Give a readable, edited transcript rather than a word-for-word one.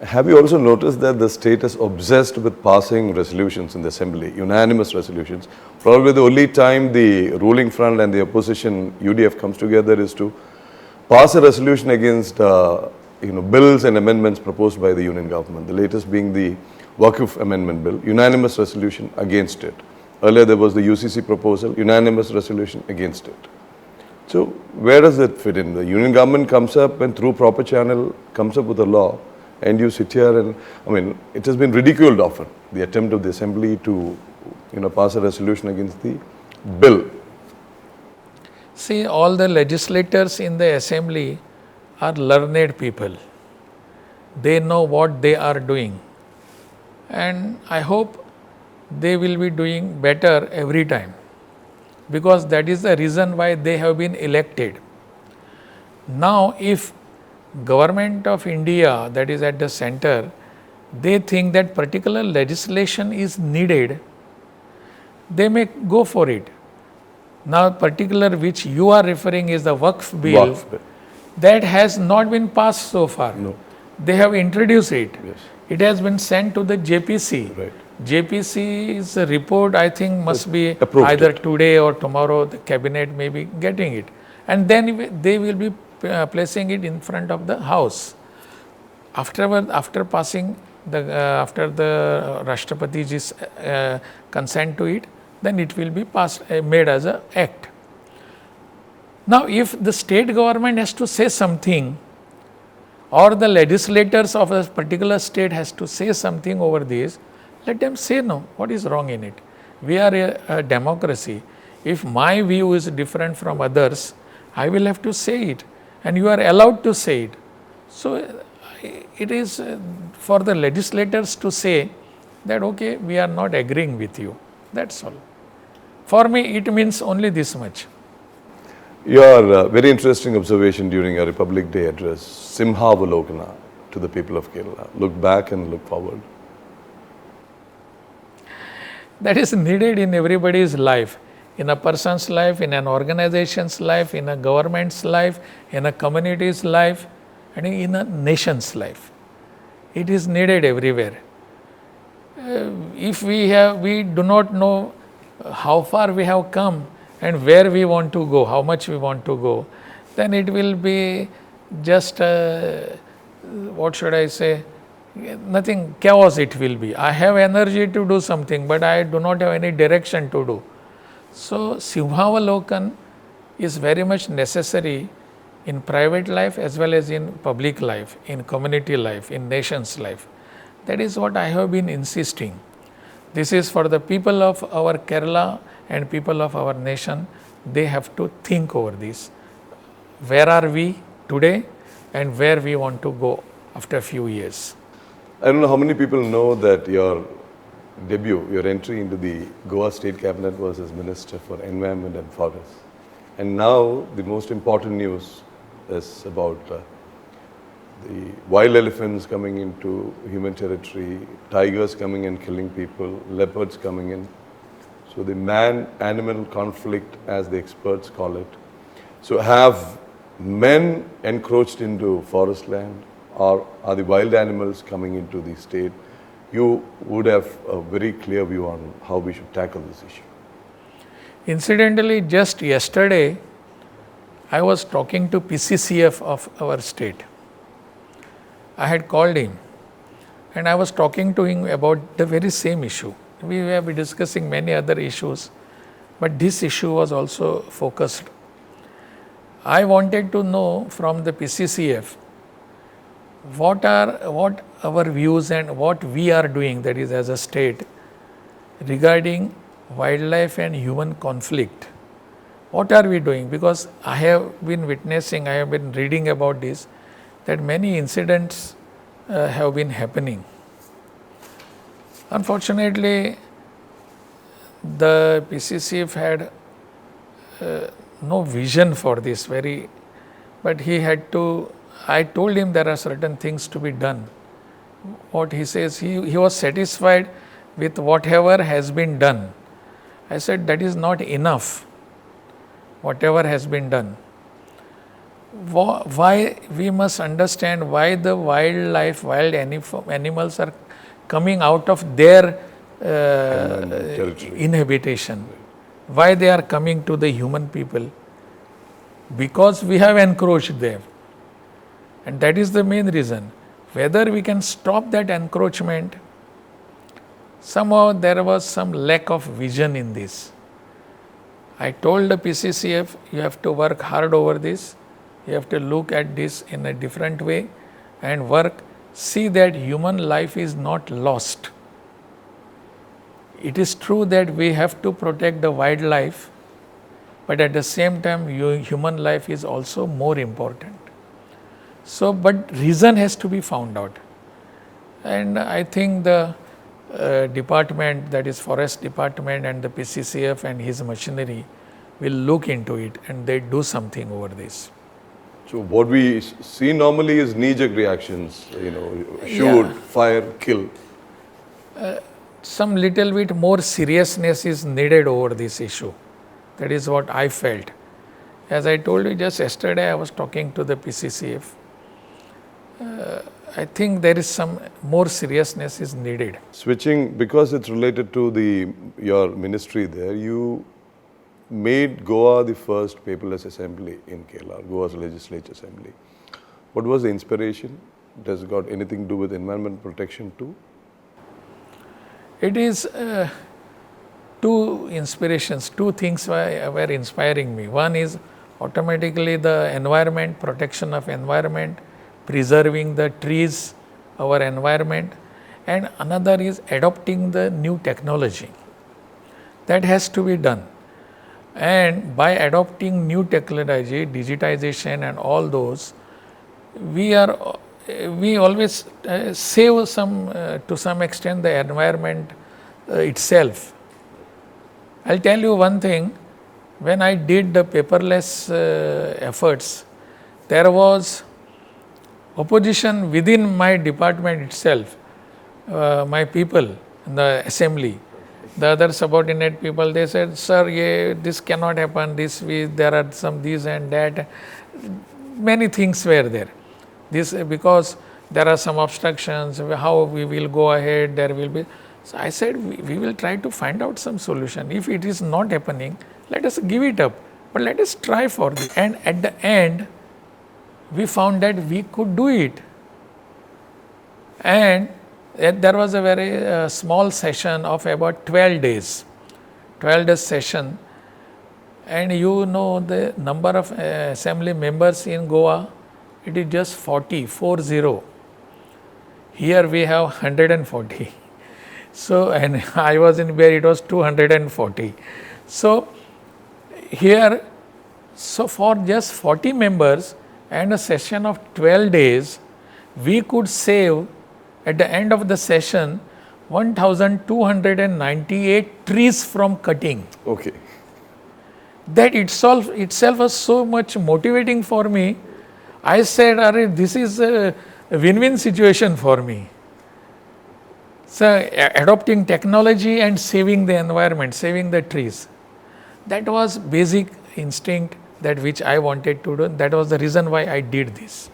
Have you also noticed that the state is obsessed with passing resolutions in the assembly, unanimous resolutions? Probably the only time the ruling front and the opposition UDF comes together is to pass a resolution against bills and amendments proposed by the union government. The latest being the Waqf Amendment Bill, unanimous resolution against it. Earlier there was the UCC proposal, unanimous resolution against it. So where does it fit in? The union government comes up and through proper channel comes up with a law, and you sit here and, it has been ridiculed often, the attempt of the assembly to, pass a resolution against the bill. See, all the legislators in the assembly are learned people. They know what they are doing. And I hope they will be doing better every time, because that is the reason why they have been elected. Now, if Government of India, that is at the center, they think that particular legislation is needed, they may go for it. Now, particular which you are referring is the Waqf bill. That has not been passed so far. No. They have introduced it. Yes. It has been sent to the JPC. Right. JPC's report, I think, must be approved either today or tomorrow. The cabinet may be getting it, and then they will be placing it in front of the house. After passing after the Rashtrapatiji's consent to it, then it will be passed, made as an act. Now, if the state government has to say something, or the legislators of a particular state has to say something over this, let them say no. What is wrong in it? We are a democracy. If my view is different from others, I will have to say it, and you are allowed to say it. So, it is for the legislators to say that, okay, we are not agreeing with you. That's all. For me, it means only this much. Your very interesting observation during your Republic Day address, Simhavalokana, to the people of Kerala. Look back and look forward. That is needed in everybody's life, in a person's life, in an organization's life, in a government's life, in a community's life, and in a nation's life. It is needed everywhere. If we do not know how far we have come and where we want to go, how much we want to go, then it will be just, what should I say, nothing, chaos it will be. I have energy to do something, but I do not have any direction to do. So, Simhavalokan is very much necessary in private life as well as in public life, in community life, in nation's life. That is what I have been insisting. This is for the people of our Kerala and people of our nation. They have to think over this. Where are we today and where we want to go after a few years? I don't know how many people know that your debut, your entry into the Goa State Cabinet was as Minister for Environment and Forests. And now the most important news is about the wild elephants coming into human territory, tigers coming and killing people, leopards coming in. So the man-animal conflict, as the experts call it. So have men encroached into forest land, or are the wild animals coming into the state? You would have a very clear view on how we should tackle this issue. Incidentally, just yesterday, I was talking to PCCF of our state. I had called him and I was talking to him about the very same issue. We were discussing many other issues, but this issue was also focused. I wanted to know from the PCCF what our views and what we are doing, that is as a state, regarding wildlife and human conflict. What are we doing? Because I have been witnessing, I have been reading about this, that many incidents have been happening. Unfortunately, the PCCF had no vision for this but he had to, I told him there are certain things to be done. What he says, he was satisfied with whatever has been done. I said that is not enough, whatever has been done. why we must understand why the wildlife, wild animals are coming out of their Territory. inhabitation, why they are coming to the human people, because we have encroached there, and that is the main reason. Whether we can stop that encroachment, somehow there was some lack of vision in this. I told the PCCF, you have to work hard over this, you have to look at this in a different way and work, see that human life is not lost. It is true that we have to protect the wildlife, but at the same time human life is also more important. So, but reason has to be found out, and I think the department, that is forest department and the PCCF and his machinery will look into it and they do something over this. So what we see normally is knee-jerk reactions, shoot, fire, kill. Some little bit more seriousness is needed over this issue. That is what I felt. As I told you just yesterday, I was talking to the PCCF. I think there is some more seriousness is needed. Switching, because it's related to your ministry there, you made Goa the first paperless assembly in Kerala, Goa's legislature assembly. What was the inspiration? Does it got anything to do with environment protection too? It is two inspirations, two things were inspiring me. One is automatically the environment, protection of environment, preserving the trees, our environment, and another is adopting the new technology. That has to be done. And by adopting new technology, digitization and all those, we always save some, to some extent, the environment itself. I'll tell you one thing, when I did the paperless efforts, there was opposition within my department itself, my people in the assembly. The other subordinate people, they said, sir, this cannot happen, there are some this and that. Many things were there. This because there are some obstructions, how we will go ahead, there will be. So I said, we will try to find out some solution. If it is not happening, let us give it up, but let us try for this. And at the end, we found that we could do it. And there was a very small session of about 12 days, 12 days session. And the number of assembly members in Goa, it is just 40. Here we have 140. So, and I was in where it was 240. So, here, so for just 40 members and a session of 12 days, we could save at the end of the session 1,298 trees from cutting. Okay. That itself was so much motivating for me. I said, this is a win-win situation for me. So, adopting technology and saving the environment, saving the trees. That was basic instinct that which I wanted to do. That was the reason why I did this.